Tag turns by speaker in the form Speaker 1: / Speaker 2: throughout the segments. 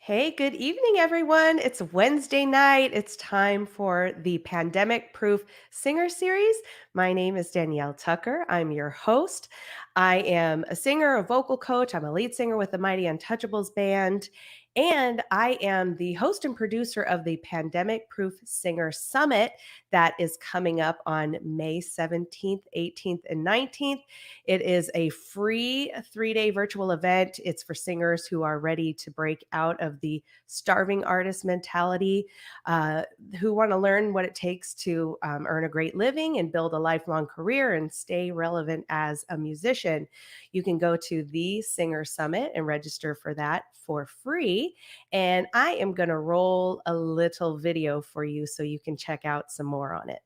Speaker 1: Hey, good evening, everyone. It's Wednesday night. It's time for the Pandemic Proof Singer Series. My name is Danielle Tucker. I'm your host. I am a singer, a vocal coach. I'm a lead singer with the Mighty Untouchables band. And I am the host and producer of the Pandemic Proof Singer Summit that is coming up on May 17th, 18th, and 19th. It is a free 3-day virtual event. It's for singers who are ready to break out of the starving artist mentality, uh, who want to learn what it takes to earn a great living and build a lifelong career and stay relevant as a musician. You can go to the Singer Summit and register for that for free. And I am going to roll a little video for you so you can check out some more on it.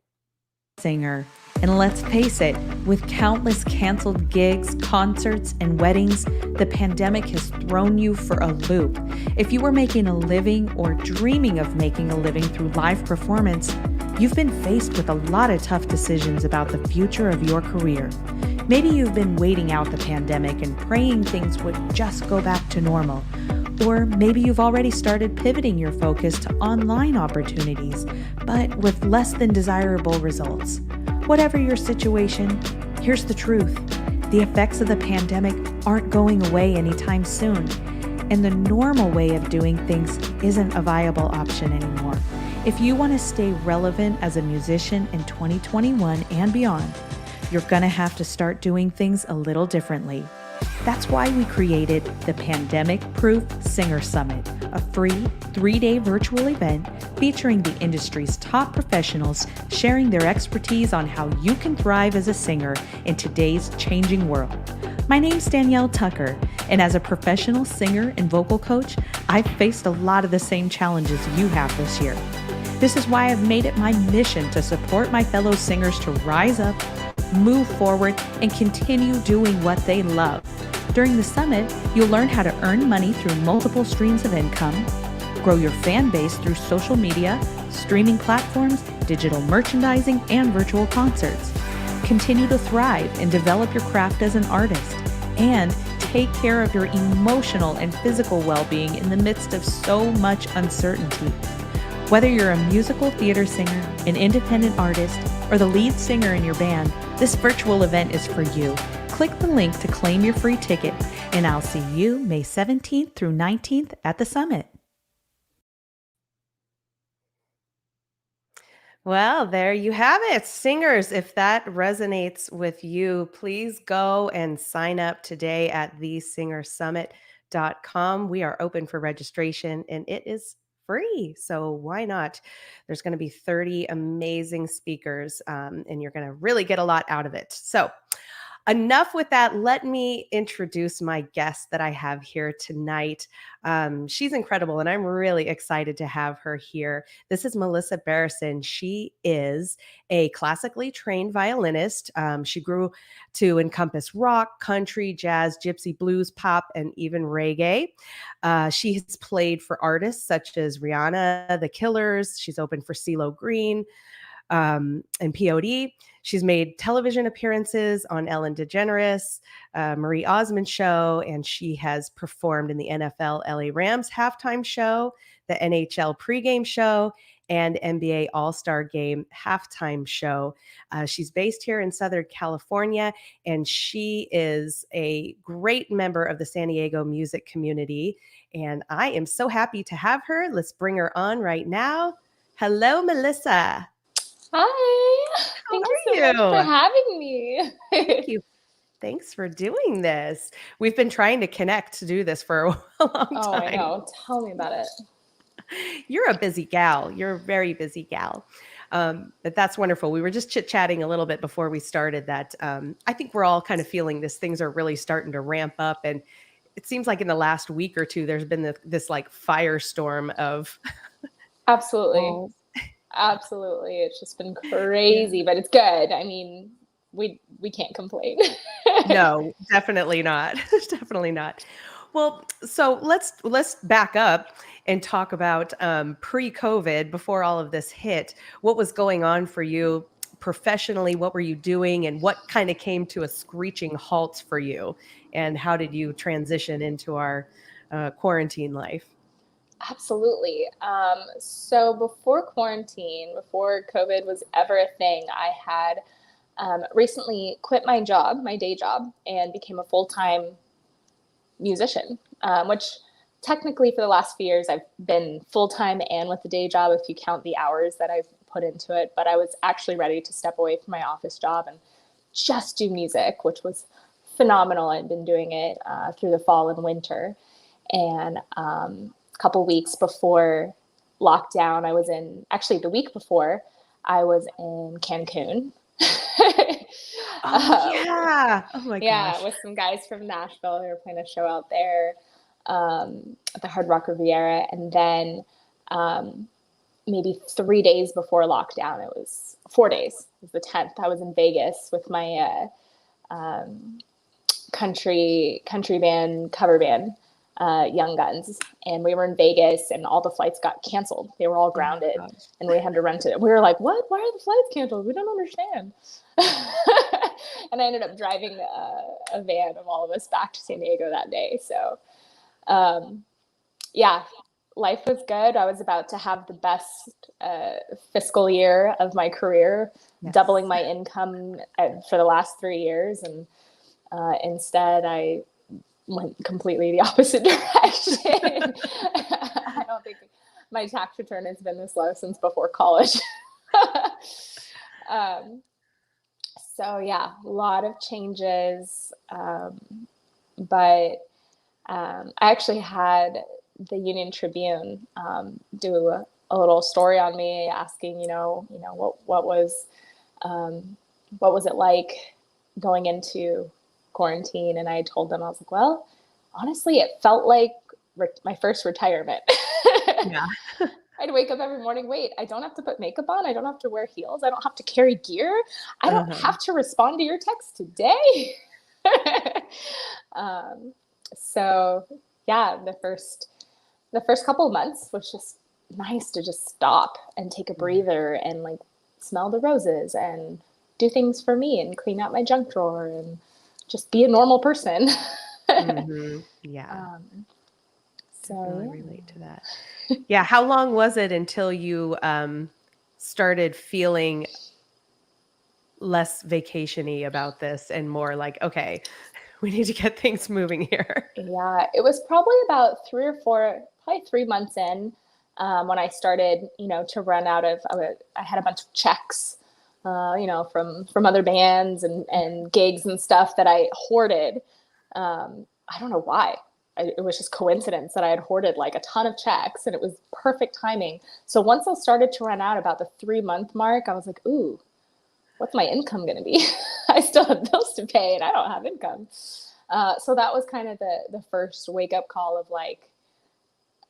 Speaker 2: Singer. And let's face it, with countless canceled gigs, concerts, and weddings, the pandemic has thrown you for a loop. If you were making a living or dreaming of making a living through live performance, you've been faced with a lot of tough decisions about the future of your career. Maybe you've been waiting out the pandemic and praying things would just go back to normal. Or maybe you've already started pivoting your focus to online opportunities, but with less than desirable results. Whatever your situation, here's the truth. The effects of the pandemic aren't going away anytime soon, and the normal way of doing things isn't a viable option anymore. If you want to stay relevant as a musician in 2021 and beyond, you're going to have to start doing things a little differently. That's why we created the Pandemic Proof Singer Summit, a free 3-day virtual event featuring the industry's top professionals sharing their expertise on how you can thrive as a singer in today's changing world. My name's Danielle Tucker, and as a professional singer and vocal coach, I've faced a lot of the same challenges you have this year. This is why I've made it my mission to support my fellow singers to rise up, move forward, and continue doing what they love. During the summit, you'll learn how to earn money through multiple streams of income, grow your fan base through social media, streaming platforms, digital merchandising, and virtual concerts. Continue to thrive and develop your craft as an artist, and take care of your emotional and physical well-being in the midst of so much uncertainty. Whether you're a musical theater singer, an independent artist, or the lead singer in your band, this virtual event is for you. Click the link to claim your free ticket, and I'll see you May 17th through 19th at the summit.
Speaker 1: Well, there you have it. Singers, if that resonates with you, please go and sign up today at thesingersummit.com. We are open for registration and it is free. So why not? There's going to be 30 amazing speakers, and you're going to really get a lot out of it. So, enough with that. Let me introduce my guest that I have here tonight. She's incredible, and I'm really excited to have her here. This is Melissa Barrison. She is a classically trained violinist. She grew to encompass rock, country, jazz, gypsy, blues, pop, and even reggae. She has played for artists such as Rihanna, The Killers. She's opened for Cee Lo Green, and POD. She's made television appearances on Ellen DeGeneres, Marie Osmond Show, and she has performed in the NFL LA Rams halftime show, the NHL Pre-Game Show, and NBA All-Star Game halftime show. She's based here in Southern California, and she is a great member of the San Diego music community. And I am so happy to have her. Let's bring her on right now. Hello, Melissa.
Speaker 3: Hi. Thank you so much for having me.
Speaker 1: Thank you. Thanks for doing this. We've been trying to connect to do this for a long time.
Speaker 3: Oh, I know. Tell me about it.
Speaker 1: You're a busy gal. You're a very busy gal. But that's wonderful. We were just chit-chatting a little bit before we started that I think we're all kind of feeling this. Things are really starting to ramp up. And it seems like in the last week or two, there's been this like firestorm of...
Speaker 3: Absolutely. Absolutely. It's just been crazy, but it's good. I mean, we can't complain.
Speaker 1: No, definitely not. Definitely not. Well, so let's back up and talk about pre-COVID, before all of this hit. What was going on for you professionally? What were you doing, and what kind of came to a screeching halt for you? And how did you transition into our quarantine life?
Speaker 3: Absolutely. So before quarantine, before COVID was ever a thing, I had recently quit my job, my day job, and became a full-time musician, which technically for the last few years I've been full-time and with the day job if you count the hours that I've put into it. But I was actually ready to step away from my office job and just do music, which was phenomenal. I'd been doing it through the fall and winter. And a couple weeks before lockdown, actually the week before, I was in Cancun.
Speaker 1: Oh yeah. Oh my
Speaker 3: Yeah,
Speaker 1: gosh.
Speaker 3: with some guys from Nashville. They were playing a show out there at the Hard Rock Riviera. And then maybe 3 days before lockdown, it was 4 days, it was the 10th. I was in Vegas with my country band, cover band, Young Guns. And we were in Vegas and all the flights got canceled. They were all grounded and we had to rent it. We were like, what? Why are the flights canceled? We don't understand. And I ended up driving a van of all of us back to San Diego that day. So, yeah, life was good. I was about to have the best fiscal year of my career, doubling my income for the last 3 years. And instead, I went completely the opposite direction. I don't think my tax return has been this low since before college. So yeah, a lot of changes. But I actually had the Union Tribune do a little story on me, asking, what was it like going into quarantine? And I told them, I was like, well, honestly, it felt like my first retirement.
Speaker 1: Yeah.
Speaker 3: I'd wake up every morning. Wait, I don't have to put makeup on. I don't have to wear heels. I don't have to carry gear. I don't have to respond to your text today. So yeah, the first couple of months was just nice to just stop and take a breather and like smell the roses and do things for me and clean out my junk drawer and just be a normal person.
Speaker 1: Yeah.
Speaker 3: So
Speaker 1: really relate to that. Yeah. How long was it until you started feeling less vacation-y about this and more like, okay, we need to get things moving here?
Speaker 3: Yeah, it was probably about 3 months in when I started, to run out of, I had a bunch of checks, from other bands and gigs and stuff that I hoarded. I don't know why. It was just coincidence that I had hoarded like a ton of checks and it was perfect timing. So once I started to run out about the 3-month mark, I was like, ooh, what's my income going to be? I still have bills to pay and I don't have income. So that was kind of the first wake up call of like,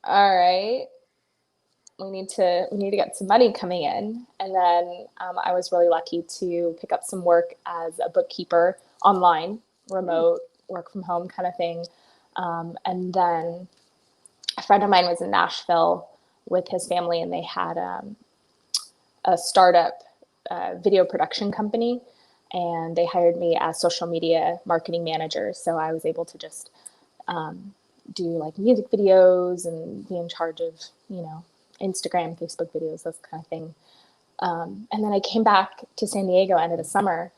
Speaker 3: all right, we need to get some money coming in. And then I was really lucky to pick up some work as a bookkeeper online, remote work from home kind of thing. And then a friend of mine was in Nashville with his family and they had a startup video production company. And they hired me as social media marketing manager. So I was able to just do like music videos and be in charge of, Instagram, Facebook videos, those kind of thing. And then I came back to San Diego end of the summer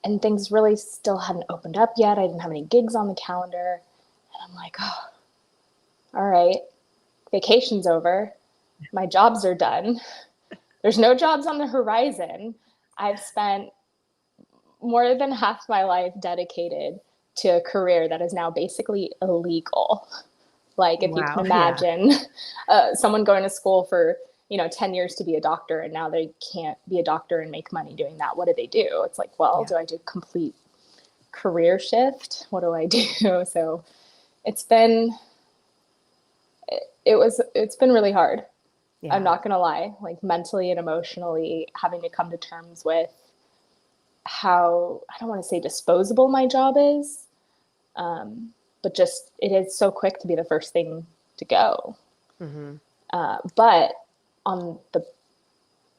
Speaker 3: and things really still hadn't opened up yet. I didn't have any gigs on the calendar. And I'm like, oh, all right, vacation's over. My jobs are done. There's no jobs on the horizon. I've spent more than half my life dedicated to a career that is now basically illegal. Like if you can imagine someone going to school for, 10 years to be a doctor and now they can't be a doctor and make money doing that. What do they do? It's like, well, do I do complete career shift? What do I do? So it's been really hard. Yeah. I'm not going to lie, like mentally and emotionally having to come to terms with how, I don't want to say disposable my job is, but just it is so quick to be the first thing to go. But on the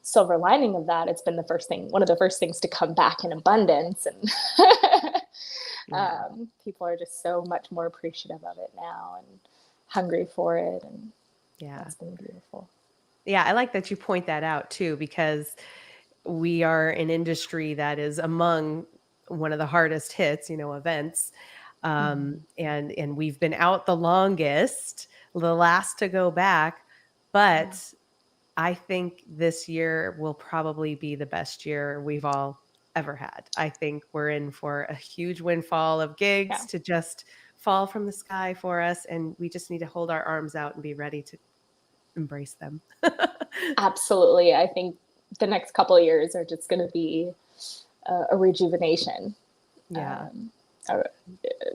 Speaker 3: silver lining of that, it's been one of the first things to come back in abundance. And people are just so much more appreciative of it now and hungry for it. And
Speaker 1: Yeah.
Speaker 3: that's been beautiful.
Speaker 1: Yeah. I like that you point that out too, because we are an industry that is among one of the hardest hits, events. And we've been out the longest, the last to go back. But I think this year will probably be the best year we've all ever had. I think we're in for a huge windfall of gigs
Speaker 3: Yeah.
Speaker 1: to just fall from the sky for us. And we just need to hold our arms out and be ready to embrace them.
Speaker 3: Absolutely. I think the next couple of years are just going to be a rejuvenation.
Speaker 1: Yeah.
Speaker 3: A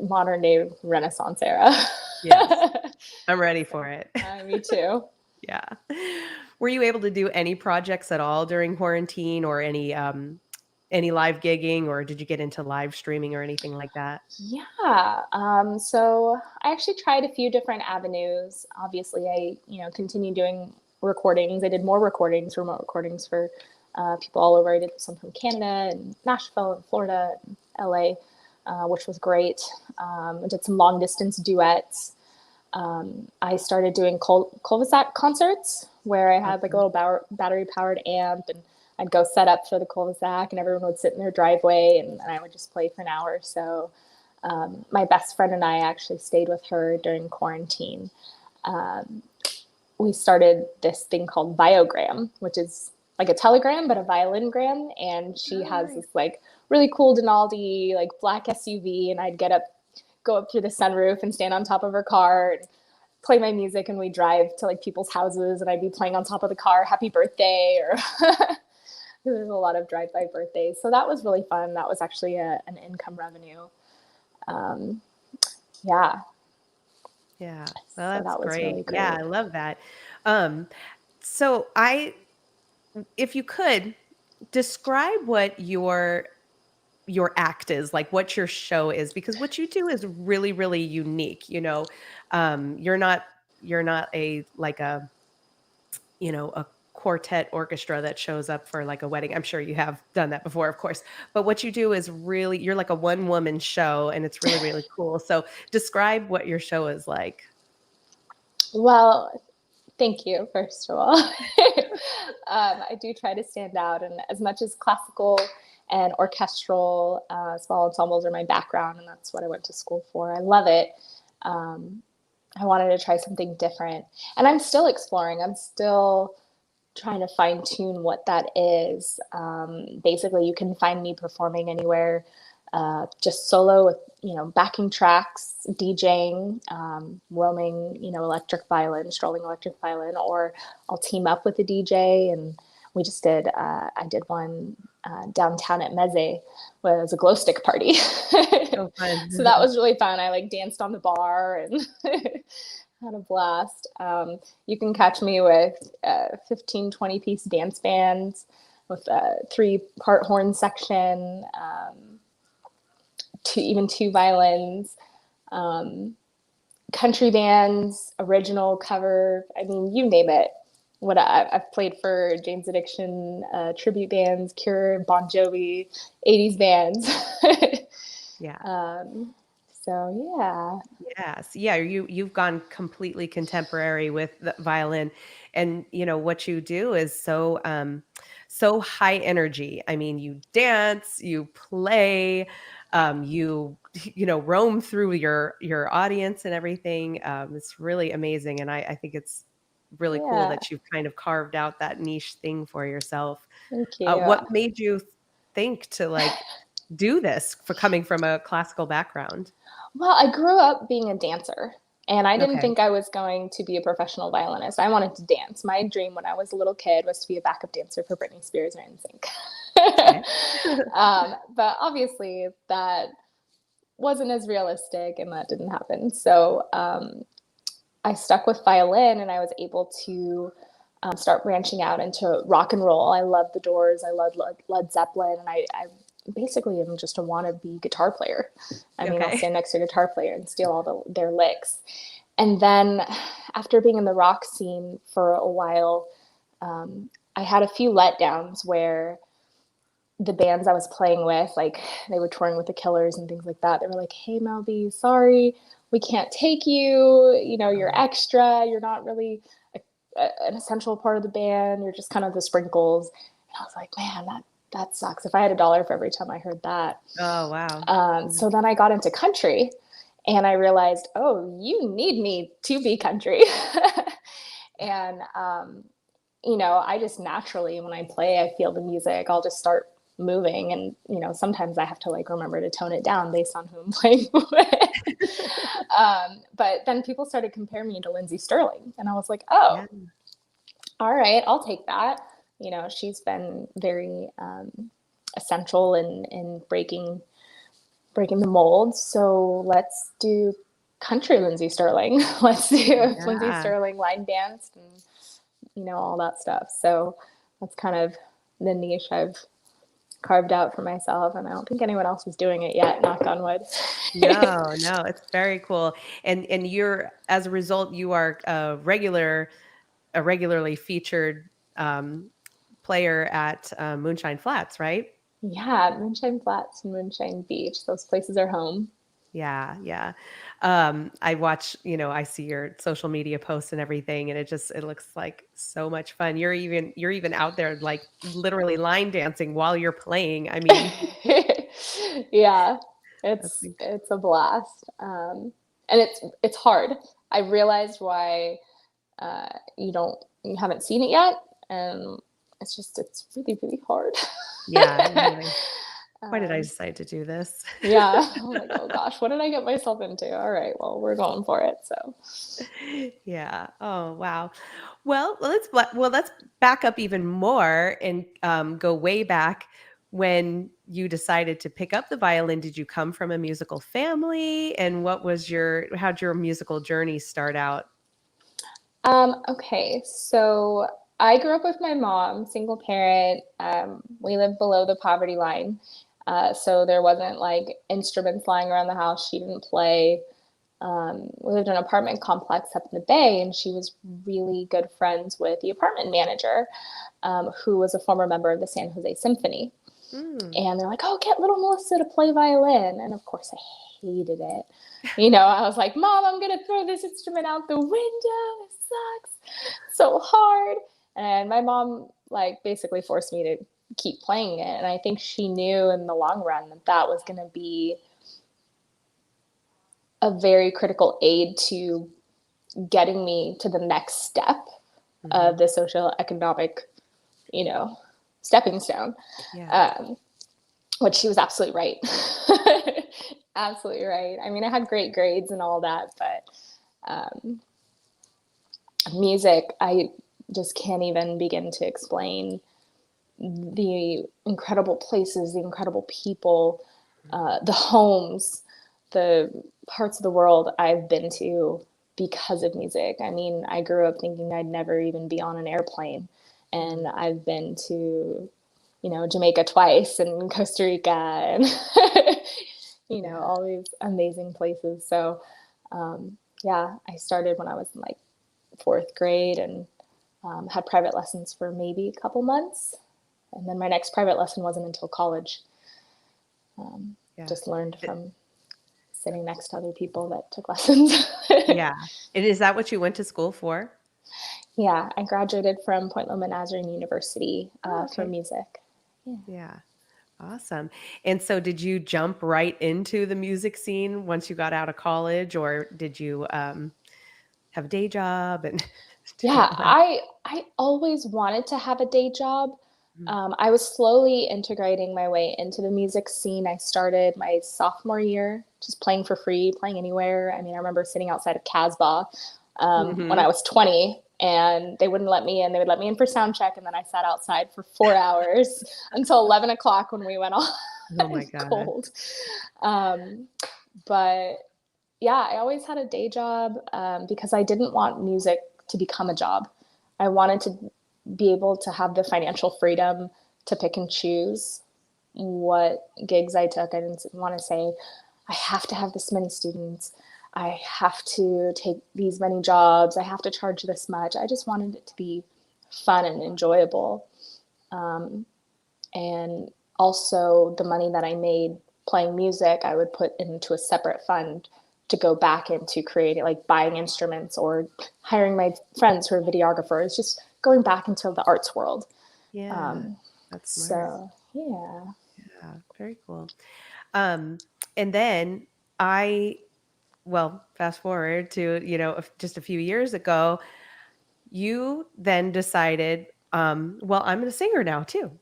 Speaker 3: modern day Renaissance era.
Speaker 1: Yes. I'm ready for it.
Speaker 3: Me too.
Speaker 1: Yeah. Were you able to do any projects at all during quarantine, or any live gigging, or did you get into live streaming or anything like that?
Speaker 3: Yeah. So I actually tried a few different avenues. Obviously, I continued doing recordings. I did more recordings, remote recordings for people all over. I did some from Canada and Nashville and Florida and LA, which was great. I did some long distance duets. I started doing cul-de-sac concerts where I had like a little battery powered amp, and I'd go set up for the cul-de-sac and everyone would sit in their driveway and I would just play for an hour or so. My best friend and I actually stayed with her during quarantine. We started this thing called Viogram, which is like a telegram, but a violingram. And she has this like really cool Denaldi, like black SUV. And I'd go up through the sunroof and stand on top of her car and play my music. And we'd drive to like people's houses and I'd be playing on top of the car, happy birthday, or there's a lot of drive-by birthdays. So that was really fun. That was actually an income revenue. Yeah.
Speaker 1: Yeah. Well,
Speaker 3: So
Speaker 1: that's
Speaker 3: that was
Speaker 1: great.
Speaker 3: really great.
Speaker 1: Yeah, I love that. So if you could describe what your act is, like what your show is, because what you do is really, really unique. You're not a quartet orchestra that shows up for like a wedding. I'm sure you have done that before, of course, but what you do is really, you're like a one woman show, and it's really, really cool. So describe what your show is like.
Speaker 3: Well, thank you, first of all. I do try to stand out, and as much as classical and orchestral, small ensembles are my background, and that's what I went to school for. I love it. I wanted to try something different, and I'm still exploring. I'm still trying to fine tune what that is. Basically, you can find me performing anywhere, just solo with, backing tracks, DJing, roaming, strolling electric violin, or I'll team up with a DJ. And we just I did one downtown at Meze, where it was a glow stick party.
Speaker 1: Oh, fun.
Speaker 3: So that was really fun. I like danced on the bar and had a blast. You can catch me with 15, 20 piece dance bands with a 3-part horn section, two violins, country bands, original, cover. I mean, you name it. I've played for Jane's Addiction, tribute bands, Cure, Bon Jovi, 80s bands.
Speaker 1: Yeah.
Speaker 3: So yeah.
Speaker 1: Yes. Yeah. You've gone completely contemporary with the violin, and what you do is so high energy. I mean, you dance, you play, you roam through your audience and everything. It's really amazing, and I think it's really cool that you've kind of carved out that niche thing for yourself.
Speaker 3: Thank you.
Speaker 1: What made you think to like do this, for coming from a classical background?
Speaker 3: Well, I grew up being a dancer, and I didn't
Speaker 1: Okay.
Speaker 3: think I was going to be a professional violinist. I wanted to dance. My dream when I was a little kid was to be a backup dancer for Britney Spears and NSYNC. But obviously that wasn't as realistic, and that didn't happen. So I stuck with violin, and I was able to start branching out into rock and roll. I love the Doors. I love Led Zeppelin, and I basically am just a wannabe guitar player. I mean, I'll stand next to a guitar player and steal all their licks. And then after being in the rock scene for a while, I had a few letdowns where the bands I was playing with, like they were touring with the Killers and things like that. They were like, "Hey, Mel B, sorry, we can't take you, you know, you're extra, you're not really an essential part of the band, you're just kind of the sprinkles. And I was like, man, that sucks. If I had $1 for every time I heard that.
Speaker 1: Oh, wow.
Speaker 3: So then I got into country, and I realized, oh, you need me to be country. And, you know, I just naturally, when I play, I feel the music, I'll just start moving. And, you know, sometimes I have to like remember to tone it down based on who I'm playing with. But then people started comparing me to Lindsey Stirling, and I was like, oh,
Speaker 1: Yeah.
Speaker 3: all right, I'll take that. You know, she's been very essential in breaking the mold. So let's do country Lindsey Stirling. Let's do Lindsey Stirling line dance and, you know, all that stuff. So that's kind of the niche I've carved out for myself, and I don't think anyone else was doing it yet, knock on wood.
Speaker 1: No, it's very cool. And you're, as a result, you are a regularly featured player at Moonshine Flats, right?
Speaker 3: Yeah, Moonshine Flats and Moonshine Beach. Those places are home.
Speaker 1: Yeah. I watch, you know, I see your social media posts and everything, and it looks like so much fun. You're even out there like literally line dancing while you're playing. I mean,
Speaker 3: Yeah,
Speaker 1: that's
Speaker 3: it's a blast. And it's hard. I realized why you haven't seen it yet, and it's really, really hard.
Speaker 1: yeah. You're like, why did I decide to do this?
Speaker 3: Yeah. I'm like, oh gosh, what did I get myself into? All right, well, we're going for it. So
Speaker 1: Yeah. Oh, wow. Well, let's back up even more and go way back when you decided to pick up the violin. Did you come from a musical family, and how'd your musical journey start out?
Speaker 3: okay, so I grew up with my mom, single parent. We lived below the poverty line. So there wasn't like instruments lying around the house. She didn't play. We lived in an apartment complex up in the Bay, and she was really good friends with the apartment manager, who was a former member of the San Jose Symphony. And they're like, oh, get little Melissa to play violin. And of course, I hated it. You know, I was like, Mom, I'm going to throw this instrument out the window. It sucks so hard. And my mom, like, basically forced me to keep playing it. And I think she knew in the long run that was going to be a very critical aid to getting me to the next step of the socioeconomic, you know, stepping stone.
Speaker 1: Yeah.
Speaker 3: Which she was absolutely right. Absolutely right. I mean, I had great grades and all that, but music, I just can't even begin to explain the incredible places, the incredible people, the homes, the parts of the world I've been to because of music. I mean, I grew up thinking I'd never even be on an airplane, and I've been to, you know, Jamaica twice and Costa Rica and, you know, all these amazing places. So, yeah, I started when I was in like 4th grade, and had private lessons for maybe a couple months. And then my next private lesson wasn't until college. Just learned from sitting next to other people that took lessons.
Speaker 1: Yeah. And is that what you went to school for?
Speaker 3: Yeah, I graduated from Point Loma Nazarene University for
Speaker 1: Okay.
Speaker 3: music.
Speaker 1: Yeah. Awesome. And so did you jump right into the music scene once you got out of college, or did you have a day job and do
Speaker 3: Yeah,
Speaker 1: all that?
Speaker 3: I always wanted to have a day job.
Speaker 1: Mhm.
Speaker 3: I was slowly integrating my way into the music scene. I started my sophomore year just playing for free, playing anywhere. I mean, I remember sitting outside of Casbah when I was 20, and they wouldn't let me in. They would let me in for sound check, and then I sat outside for 4 hours until 11 o'clock when we went on
Speaker 1: Oh my God.
Speaker 3: cold. But yeah, I always had a day job because I didn't want music to become a job. I wanted to be able to have the financial freedom to pick and choose what gigs I took. I didn't want to say, I have to have this many students. I have to take these many jobs. I have to charge this much. I just wanted it to be fun and enjoyable. And also the money that I made playing music, I would put into a separate fund to go back into creating, like buying instruments or hiring my friends who are videographers, just going back into the arts world.
Speaker 1: Yeah. That's smart.
Speaker 3: So yeah.
Speaker 1: Yeah. Very cool. Um, and then fast forward to, just a few years ago, you then decided, well, I'm a singer now too.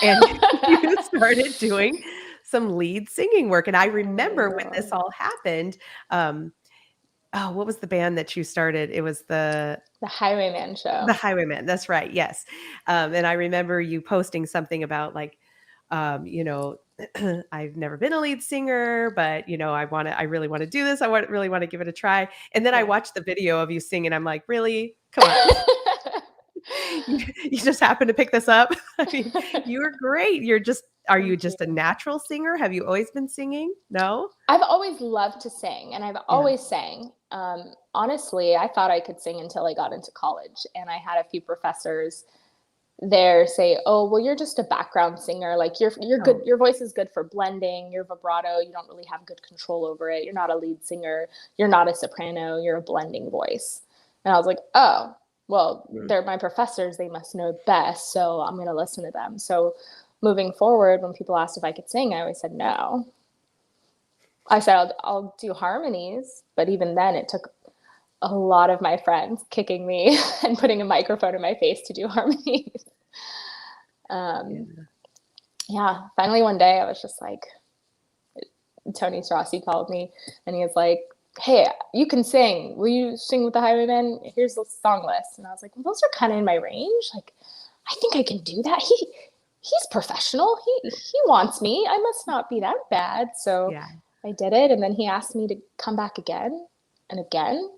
Speaker 1: And you started doing some lead singing work. And I remember when this all happened, what was the band that you started? It was the
Speaker 3: Highwayman show.
Speaker 1: Highwayman. That's right. Yes. And I remember you posting something about like, I've never been a lead singer, but I really want to do this. Really want to give it a try. And then I watched the video of you singing. I'm like, really? Come on. You just happened to pick this up. I mean, you were great. Are you just a natural singer? Have you always been singing? No?
Speaker 3: I've always loved to sing, and I've always sang. Honestly, I thought I could sing until I got into college, and I had a few professors there say, "Oh, well, you're just a background singer. Like you're good. Your voice is good for blending. Your vibrato, you don't really have good control over it. You're not a lead singer. You're not a soprano. You're a blending voice." And I was like, "Oh, well, they're my professors. They must know best. So I'm going to listen to them." So moving forward, when people asked if I could sing, I always said no. I said, I'll do harmonies. But even then, it took a lot of my friends kicking me and putting a microphone in my face to do harmonies. Finally one day I was just like, Tony Strassi called me and he was like, "Hey, you can sing. Will you sing with the Highwaymen? Here's the song list." And I was like, well, those are kind of in my range. Like, I think I can do that. He's professional. He wants me. I must not be that bad. So I did it. And then he asked me to come back again and again.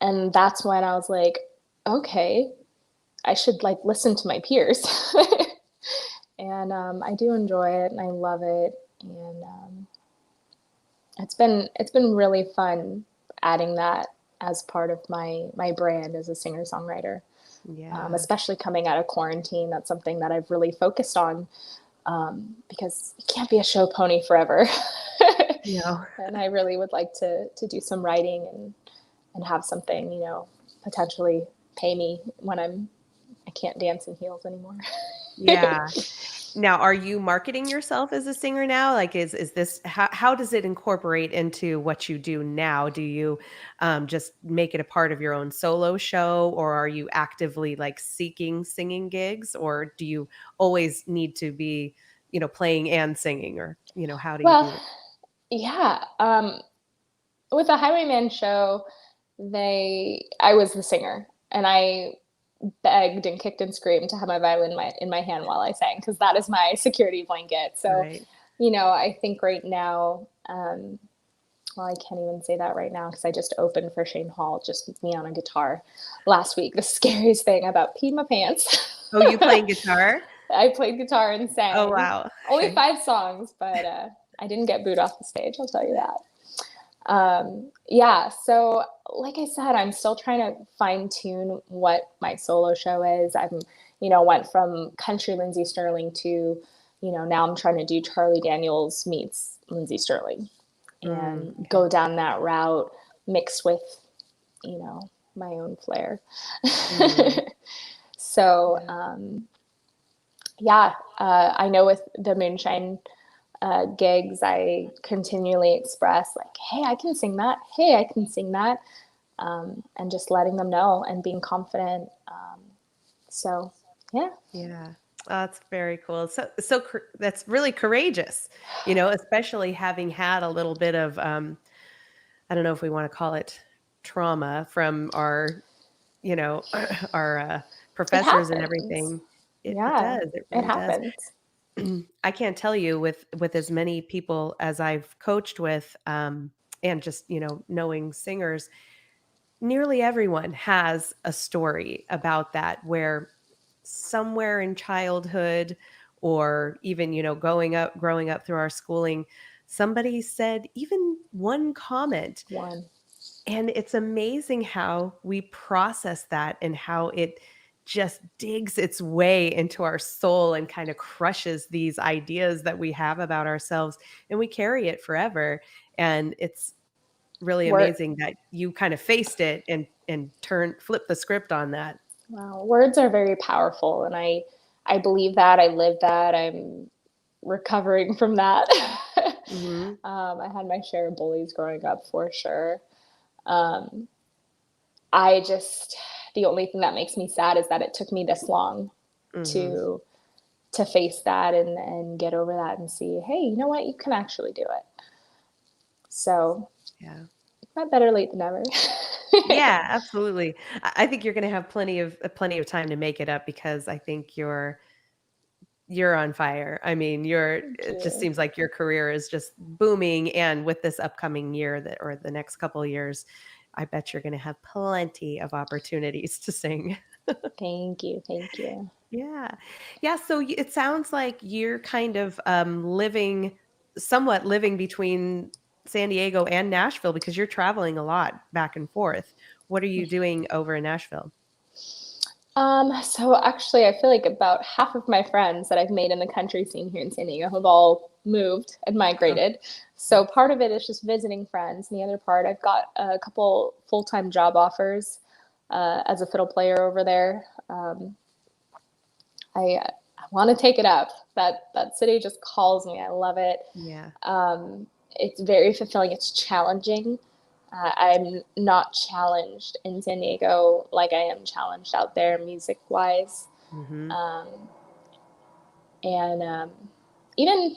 Speaker 3: And that's when I was like, okay, I should like listen to my peers. And I do enjoy it and I love it. And it's been really fun adding that as part of my brand as a singer-songwriter. Yeah. Especially coming out of quarantine, that's something that I've really focused on, because you can't be a show pony forever. And I really would like to do some writing and have something, potentially pay me when I can't dance in heels anymore.
Speaker 1: Yeah. Now, are you marketing yourself as a singer now? Like, is this, how does it incorporate into what you do now? Do you just make it a part of your own solo show, or are you actively like seeking singing gigs, or do you always need to be, playing and singing, or, how do you do it?
Speaker 3: Yeah. With the Highwayman show, I was the singer, and I begged and kicked and screamed to have my violin in my hand while I sang, because that is my security blanket. So, I think right now, well, I can't even say that right now because I just opened for Shane Hall, just with me on a guitar last week. The scariest thing, I about peed my pants.
Speaker 1: Oh, you playing guitar?
Speaker 3: I played guitar and sang.
Speaker 1: Oh, wow.
Speaker 3: Only 5 songs, but I didn't get booed off the stage, I'll tell you that. So like I said, I'm still trying to fine tune what my solo show is. I'm, went from country Lindsey Stirling to, now I'm trying to do Charlie Daniels meets Lindsey Stirling and go down that route mixed with, my own flair. So, I know with the Moonshine gigs, I continually express like, hey, I can sing that. Hey, I can sing that. And just letting them know and being confident. Yeah.
Speaker 1: Oh, that's very cool. So that's really courageous, especially having had a little bit of, I don't know if we want to call it trauma from our, our professors and everything. It does. It really
Speaker 3: happens.
Speaker 1: Does. I can't tell you with as many people as I've coached with, and just, knowing singers, nearly everyone has a story about that, where somewhere in childhood or even, growing up through our schooling, somebody said even one comment. And it's amazing how we process that and how it just digs its way into our soul and kind of crushes these ideas that we have about ourselves, and we carry it forever. And it's really
Speaker 3: Word,
Speaker 1: amazing that you kind of faced it and flip the script on that.
Speaker 3: wow, words are very powerful, and I believe that. I live that. I'm recovering from that.
Speaker 1: Mm-hmm.
Speaker 3: I had my share of bullies growing up for sure. Um, I just, the only thing that makes me sad is that it took me this long
Speaker 1: Mm-hmm.
Speaker 3: to face that and get over that and see, hey, you know what, you can actually do it. So,
Speaker 1: Yeah.
Speaker 3: not better late than never.
Speaker 1: Yeah, absolutely. I think you're going to have plenty of time to make it up because I think you're on fire. I mean,
Speaker 3: Thank
Speaker 1: it just
Speaker 3: you.
Speaker 1: seems like your career is just booming. And with this upcoming year or the next couple of years, I bet you're going to have plenty of opportunities to sing.
Speaker 3: Thank you. Thank you.
Speaker 1: Yeah. Yeah. So it sounds like you're kind of somewhat living between San Diego and Nashville because you're traveling a lot back and forth. What are you doing over in Nashville?
Speaker 3: So actually, I feel like about half of my friends that I've made in the country scene here in San Diego have all moved and
Speaker 1: Oh,
Speaker 3: migrated. So part of it is just visiting friends, and the other part, I've got a couple full-time job offers as a fiddle player over there. I want to take it up. That city just calls me. I love it.
Speaker 1: yeah.
Speaker 3: It's very fulfilling. It's challenging. I'm not challenged in San Diego like I am challenged out there music wise.
Speaker 1: Hmm.
Speaker 3: Um, and even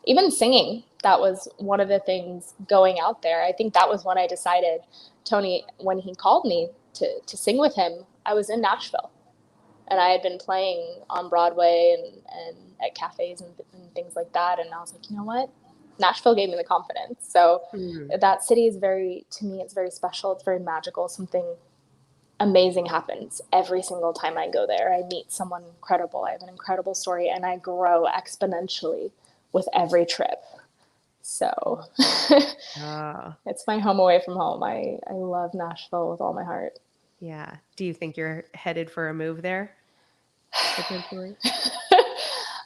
Speaker 3: even singing, that was one of the things going out there. I think that was when I decided, Tony, when he called me to sing with him, I was in Nashville and I had been playing on Broadway and at cafes and things like that. And I was like, you know what? Nashville gave me the confidence. So
Speaker 1: Mm.
Speaker 3: that city is very, to me, it's very special. It's very magical. Something amazing happens every single time I go there. I meet someone incredible. I have an incredible story and I grow exponentially with every trip. So
Speaker 1: Oh,
Speaker 3: it's my home away from home. I love Nashville with all my heart.
Speaker 1: yeah. Do you think you're headed for a move there potentially?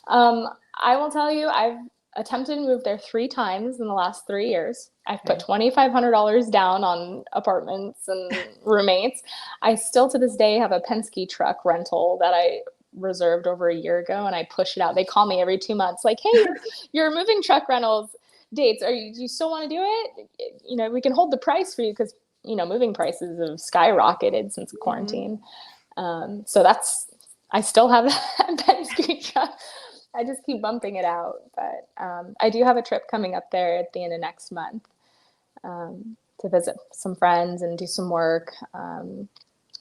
Speaker 3: I will tell you, I've attempted to move there 3 times in the last 3 years. I've put
Speaker 1: Okay.
Speaker 3: $2,500 down on apartments and roommates. I still to this day have a Penske truck rental that I reserved over a year ago, and I push it out. They call me every 2 months, like, "Hey, you're moving truck rentals dates. Do you still want to do it? You know, we can hold the price for you because moving prices have skyrocketed since
Speaker 1: Hmm.
Speaker 3: quarantine." So I still have that Penske truck. I just keep bumping it out. But I do have a trip coming up there at the end of next month to visit some friends and do some work.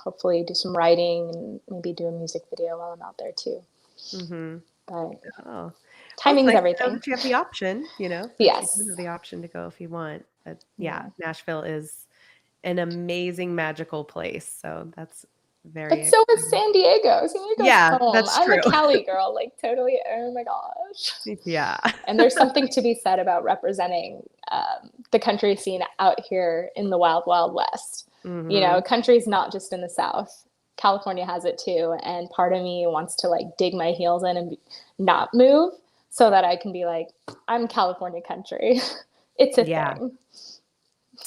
Speaker 3: Hopefully, do some writing and maybe do a music video while I'm out there too.
Speaker 1: Hmm.
Speaker 3: But
Speaker 1: Oh, well, it's
Speaker 3: timing's
Speaker 1: nice to know
Speaker 3: everything.
Speaker 1: that you have the option, that you do
Speaker 3: Yes.
Speaker 1: have the option to go if you want. But yeah,
Speaker 3: Yeah.
Speaker 1: Nashville is an amazing, magical place. So that's very
Speaker 3: But so is
Speaker 1: exciting.
Speaker 3: San Diego. San Diego's
Speaker 1: Yeah,
Speaker 3: home.
Speaker 1: that's
Speaker 3: I'm a
Speaker 1: true.
Speaker 3: Cali girl, like totally. Oh my gosh.
Speaker 1: Yeah.
Speaker 3: And there's something to be said about representing the country scene out here in the wild, wild west.
Speaker 1: Hmm.
Speaker 3: Country's not just in the South. California has it too. And part of me wants to like dig my heels in and not move so that I can be like, I'm California country. It's a
Speaker 1: Yeah.
Speaker 3: thing.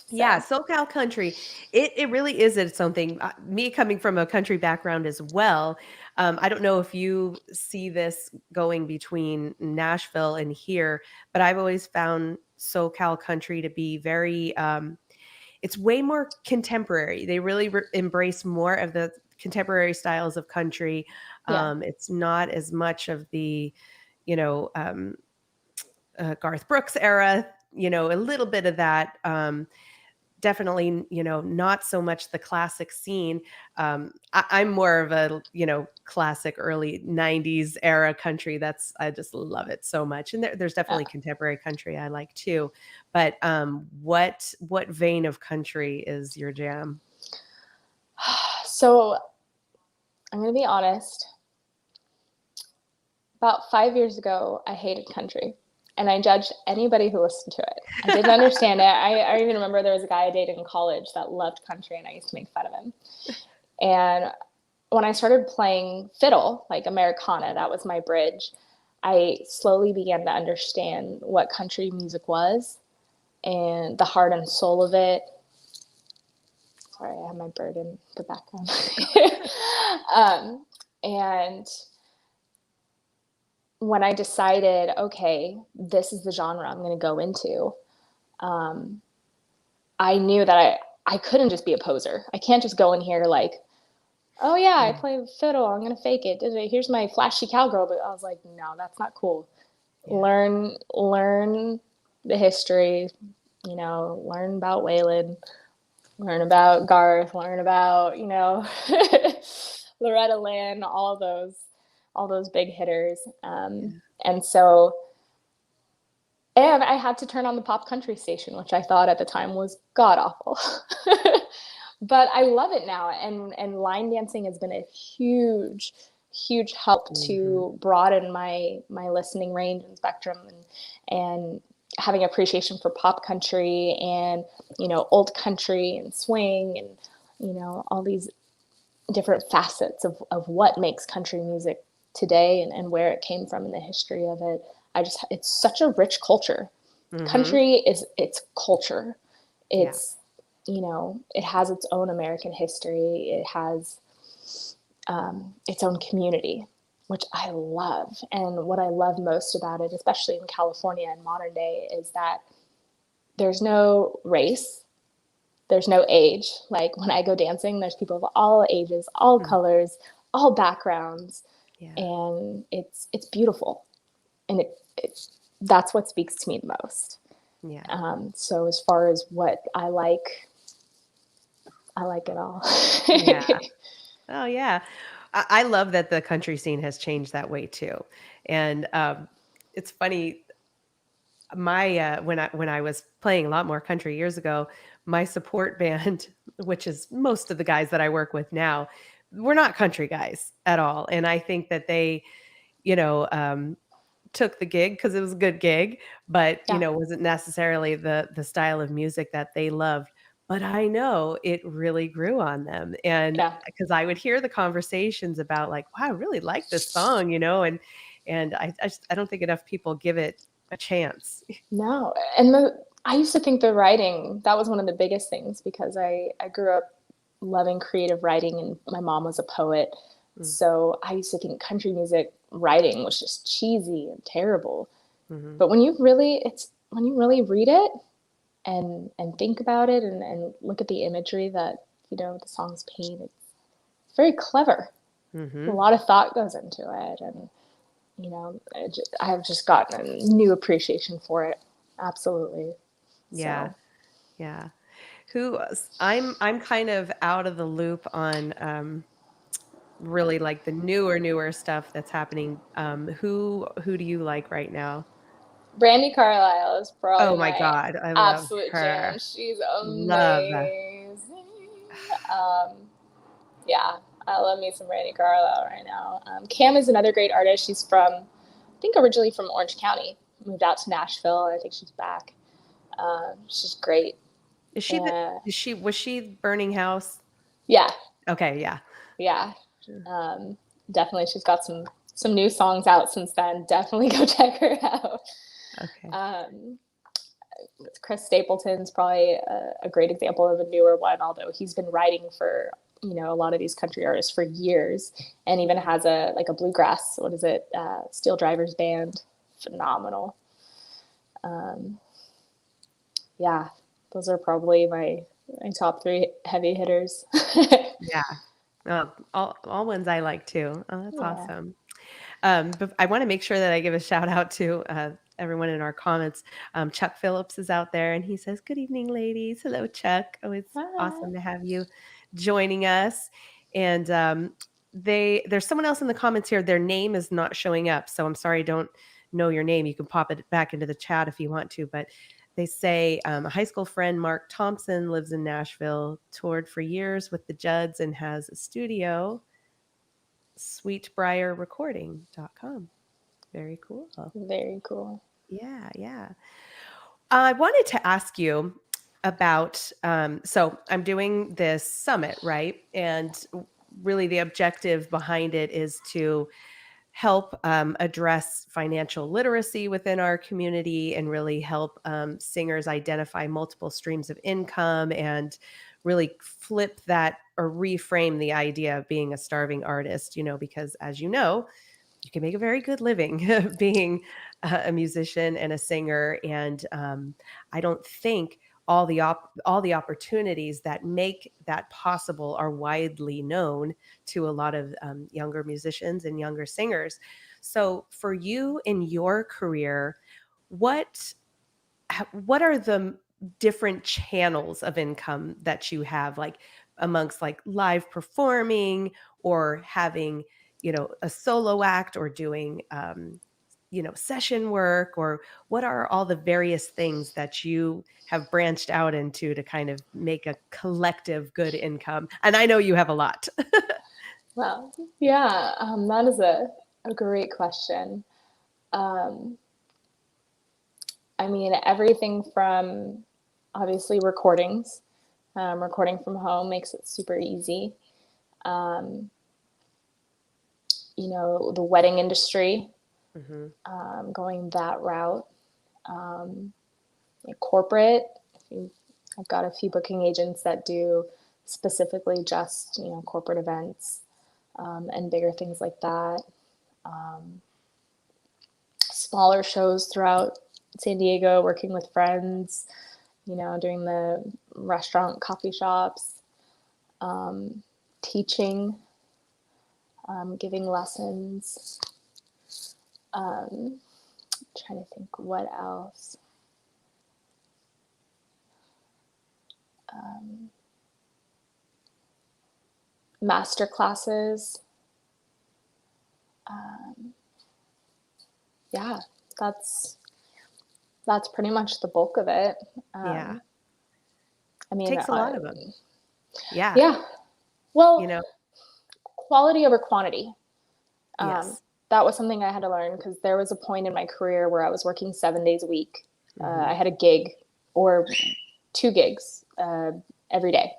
Speaker 1: Yeah,
Speaker 3: So,
Speaker 1: SoCal country, it really is its own thing. Me coming from a country background as well, I don't know if you see this going between Nashville and here, but I've always found SoCal country to be very, it's way more contemporary. They really embrace more of the contemporary styles of country.
Speaker 3: yeah.
Speaker 1: It's not as much of the, you know, Garth Brooks era, a little bit of that. Definitely, not so much the classic scene. I'm more of a, classic early 90s era country. I just love it so much. And there's
Speaker 3: Uh,
Speaker 1: definitely contemporary country I like too. But what vein of country is your jam?
Speaker 3: so I'm going to be honest. About 5 years ago, I hated country and I judged anybody who listened to it. I didn't understand it. I even remember there was a guy I dated in college that loved country and I used to make fun of him. And when I started playing fiddle, like Americana, that was my bridge, I slowly began to understand what country music was. and the heart and soul of it. Sorry, I have my bird in the background. And when I decided, okay, this is the genre I'm going to go into, I knew that I couldn't just be a poser. I can't just go in here like, oh yeah, I play fiddle, I'm going to fake it. Here's my flashy cowgirl. But I was like, no, that's not cool. Yeah. Learn the history, learn about Waylon, learn about Garth, learn about, Loretta Lynn, all those big hitters. And so, and I had to turn on the pop country station, which I thought at the time was god awful. But I love it now. And line dancing has been a huge, huge help to broaden my listening range and spectrum, and having appreciation for pop country and, old country and swing and, all these different facets of what makes country music today and where it came from and the history of it. It's such a rich culture. Country it's culture. It's, it has its own American history. It has its own community, which I love. And what I love most about it, especially in California in modern day, is that there's no race, there's no age. Like when I go dancing, there's people of all ages, all colors, all backgrounds, and it's beautiful. And that's what speaks to me the most. Yeah. So as far as what I like it all.
Speaker 1: Yeah. Oh yeah. I love that the country scene has changed that way too. And it's funny. My when I was playing a lot more country years ago, my support band, which is most of the guys that I work with now, we're not country guys at all. And I think that they, took the gig because it was a good gig, but wasn't necessarily the style of music that they loved. But I know it really grew on them. And because I would hear the conversations about like, wow, I really like this song, and I don't think enough people give it a chance.
Speaker 3: No. And I used to think the writing, that was one of the biggest things, because I grew up loving creative writing and my mom was a poet. So I used to think country music writing was just cheesy and terrible. But when you really read it and think about it and look at the imagery that, the songs paint, it's very clever. A lot of thought goes into it. And, I've just gotten a new appreciation for it. Absolutely.
Speaker 1: Yeah. So. Yeah. I'm kind of out of the loop on, really like the newer stuff that's happening. Who do you like right now?
Speaker 3: Brandi Carlile is probably
Speaker 1: my God, I love
Speaker 3: absolute
Speaker 1: her.
Speaker 3: jam. She's amazing. Yeah, I love me some Brandi Carlile right now. Cam is another great artist. She's from, I think originally from Orange County, moved out to Nashville, and I think she's back. She's great.
Speaker 1: Is she was she Burning House?
Speaker 3: Yeah.
Speaker 1: Okay, yeah.
Speaker 3: Yeah. Definitely she's got some new songs out since then. Definitely go check her out. Okay. Chris Stapleton's probably a great example of a newer one, although he's been writing for, a lot of these country artists for years, and even has a bluegrass, Steel Drivers band. Phenomenal. Yeah, those are probably my top 3 heavy hitters.
Speaker 1: Yeah. All ones I like too. Oh, that's awesome. But I want to make sure that I give a shout out to everyone in our comments. Chuck Phillips is out there and he says, "Good evening, ladies." Hello, Chuck. Oh, it's awesome to have you joining us. And there's someone else in the comments here. Their name is not showing up. So I'm sorry, I don't know your name. You can pop it back into the chat if you want to, but they say a high school friend, Mark Thompson, lives in Nashville, toured for years with the Judds and has a studio, sweetbriarrecording.com. Very cool.
Speaker 3: Very cool.
Speaker 1: Yeah. I wanted to ask you about, so I'm doing this summit, right? And really the objective behind it is to help address financial literacy within our community and really help singers identify multiple streams of income and really flip that or reframe the idea of being a starving artist, because as you know, you can make a very good living being a musician and a singer. And I don't think all the opportunities that make that possible are widely known to a lot of younger musicians and younger singers. So, for you in your career, what what are the different channels of income that you have, like amongst like live performing or having, a solo act or doing, session work, or what are all the various things that you have branched out into to kind of make a collective good income? And I know you have a lot.
Speaker 3: Well, yeah, that is a great question. Um, I mean, everything from obviously recordings. Recording from home makes it super easy. Um, the wedding industry,
Speaker 1: Mhm.
Speaker 3: going that route. Corporate, I've got a few booking agents that do specifically just, corporate events, and bigger things like that. Um, Smaller shows throughout San Diego, working with friends, doing the restaurant, coffee shops, teaching, giving lessons. Trying to think what else. Master classes. Yeah, that's pretty much the bulk of it.
Speaker 1: Yeah.
Speaker 3: I mean,
Speaker 1: Takes a lot of them. Yeah.
Speaker 3: yeah. Well,
Speaker 1: You know,
Speaker 3: quality over quantity.
Speaker 1: yes.
Speaker 3: That was something I had to learn because there was a point in my career where I was working 7 days a week. I had a gig or 2 gigs every day.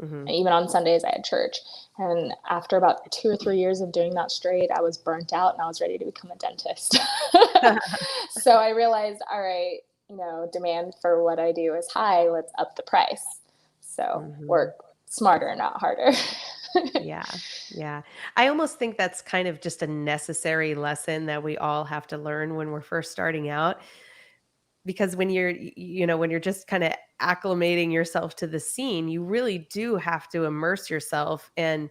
Speaker 1: Hmm.
Speaker 3: Even on Sundays, I had church. And after about 2 or 3 years of doing that straight, I was burnt out and I was ready to become a dentist. So I realized, all right, demand for what I do is high. Let's up the price. So
Speaker 1: Hmm.
Speaker 3: work smarter, not harder.
Speaker 1: Yeah. Yeah. I almost think that's kind of just a necessary lesson that we all have to learn when we're first starting out. Because when when you're just kind of acclimating yourself to the scene, you really do have to immerse yourself and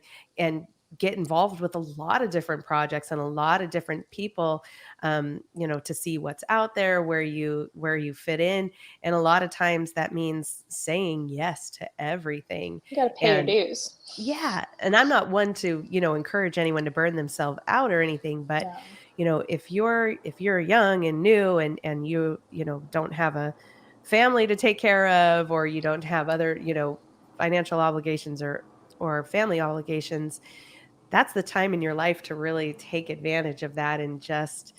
Speaker 1: get involved with a lot of different projects and a lot of different people, to see what's out there, where you fit in. And a lot of times that means saying yes to everything.
Speaker 3: You got to pay your
Speaker 1: And
Speaker 3: dues.
Speaker 1: yeah, and I'm not one to, encourage anyone to burn themselves out or anything, but
Speaker 3: Yeah.
Speaker 1: if you're young and new and don't have a family to take care of, or you don't have other, financial obligations or family obligations, that's the time in your life to really take advantage of that and just,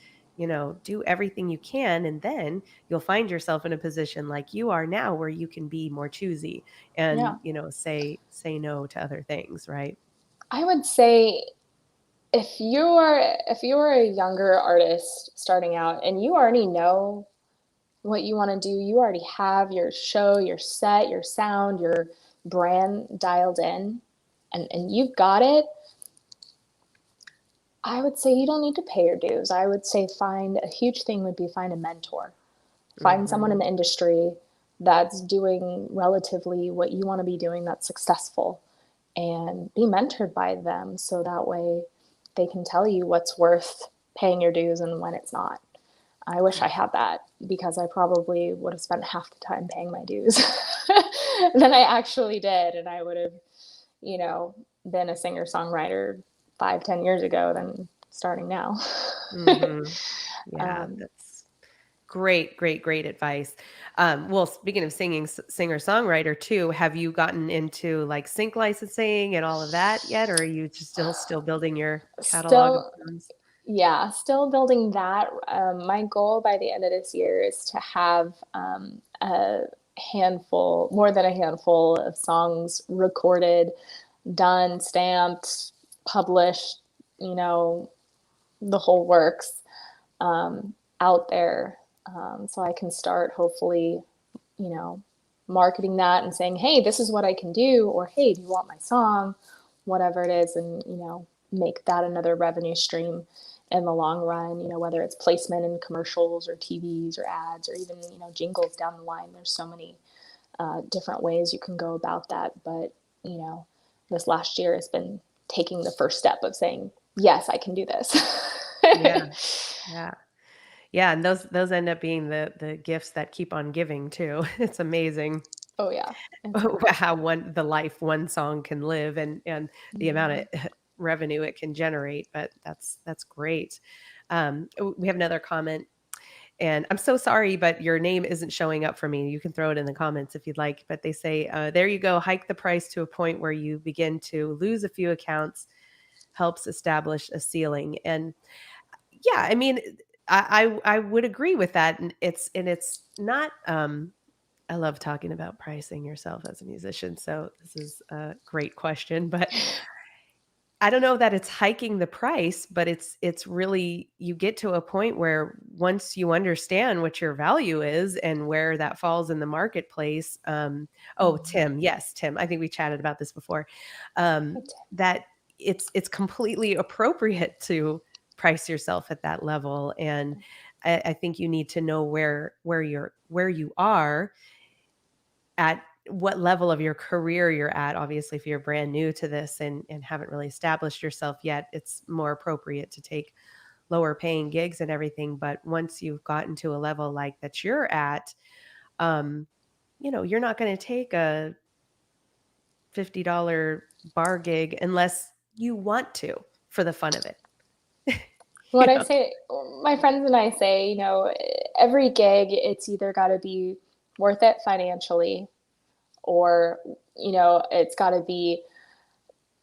Speaker 1: do everything you can. And then you'll find yourself in a position like you are now where you can be more choosy and,
Speaker 3: Yeah.
Speaker 1: say no to other things, right?
Speaker 3: I would say if you're a younger artist starting out and you already know what you want to do, you already have your show, your set, your sound, your brand dialed in, and you've got it. I would say you don't need to pay your dues. I would say find a huge thing would be find a mentor. Find someone in
Speaker 1: Mhm.
Speaker 3: the industry that's doing relatively what you want to be doing, that's successful, and be mentored by them so that way they can tell you what's worth paying your dues and when it's not. I wish I had that because I probably would have spent half the time paying my dues than I actually did. And I would have, you know, been a singer songwriter 5, 10 years ago than starting now.
Speaker 1: Mhm. Yeah,
Speaker 3: um,
Speaker 1: that's great, great, great advice. Well, speaking of singing, singer-songwriter too, have you gotten into like sync licensing and all of that yet, or are you just still building your catalog of
Speaker 3: Still,
Speaker 1: songs?
Speaker 3: yeah, still building that. My goal by the end of this year is to have a handful, more than a handful of songs recorded, done, stamped, published, you know, the whole works out there. So I can start hopefully, you know, marketing that and saying, hey, this is what I can do, or hey, do you want my song? Whatever it is, and, you know, make that another revenue stream in the long run, you know, whether it's placement in commercials or TVs or ads or even, you know, jingles down the line. There's so many different ways you can go about that. But, you know, this last year has been taking the first step of saying, yes, I can do this.
Speaker 1: Yeah. Yeah. Yeah, and those end up being the gifts that keep on giving too. It's amazing
Speaker 3: Oh yeah. It's great.
Speaker 1: how the life one song can live and the amount
Speaker 3: Mhm.
Speaker 1: of revenue it can generate, but that's great. We have another comment, and I'm so sorry, but your name isn't showing up for me. You can throw it in the comments if you'd like, but they say, there you go, hike the price to a point where you begin to lose a few accounts, helps establish a ceiling. And yeah, I mean, I would agree with that, and it's not. I love talking about pricing yourself as a musician, so this is a great question, but I don't know that it's hiking the price, but it's really you get to a point where once you understand what your value is and where that falls in the marketplace. Oh,
Speaker 3: Mhm.
Speaker 1: Tim, yes, Tim. I think we chatted about this before. That it's completely appropriate to price yourself at that level, and I think you need to know where you are at what level of your career you're at. Obviously, if you're brand new to this and haven't really established yourself yet, it's more appropriate to take lower paying gigs and everything. But once you've gotten to a level like that you're at, um, you're not going to take a $50 bar gig unless you want to for the fun of it.
Speaker 3: What
Speaker 1: You
Speaker 3: I
Speaker 1: know?
Speaker 3: say, my friends and I say, you know, every gig, it's either got to be worth it financially, or, you know, it's got to be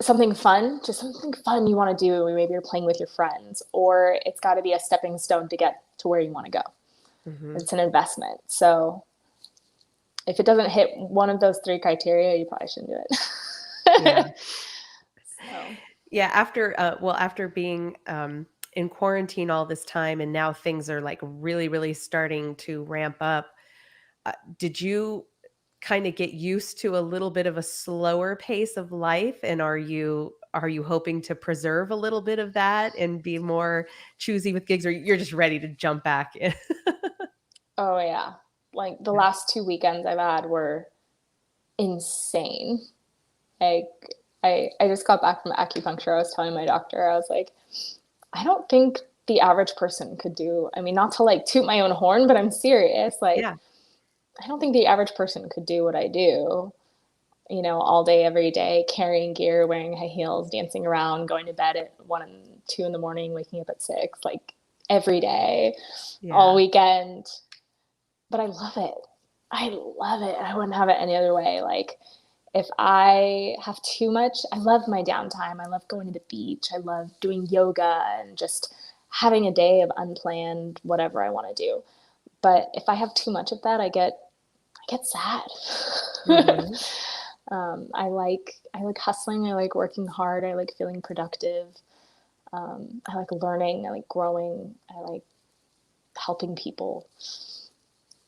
Speaker 3: something fun, just something fun you want to do. Maybe you're playing with your friends, or it's got to be a stepping stone to get to where you want to go.
Speaker 1: Mhm.
Speaker 3: It's an investment. So if it doesn't hit one of those three criteria, you probably shouldn't do
Speaker 1: Yeah.
Speaker 3: it. So,
Speaker 1: Yeah, after being in quarantine all this time, and now things are like really, really starting to ramp up. Did you kind of get used to a little bit of a slower pace of life, and are you hoping to preserve a little bit of that and be more choosy with gigs, or you're just ready to jump back in?
Speaker 3: oh yeah, like the
Speaker 1: Yeah.
Speaker 3: last 2 weekends I've had were insane. Like I just got back from acupuncture. I was telling my doctor, I was like, I don't think the average person could do, I mean, not to like toot my own horn, but I'm serious. Like,
Speaker 1: Yeah.
Speaker 3: I don't think the average person could do what I do, you know, all day, every day, carrying gear, wearing high heels, dancing around, going to bed at 1 and 2 in the morning, waking up at 6, like every day, all
Speaker 1: Yeah.
Speaker 3: weekend. But I love it. I love it. I wouldn't have it any other way. Like, if I have too much, I love my downtime. I love going to the beach. I love doing yoga and just having a day of unplanned whatever I want to do. But if I have too much of that, I get sad.
Speaker 1: Mhm.
Speaker 3: I like hustling. I like working hard. I like feeling productive. I like learning. I like growing. I like helping people.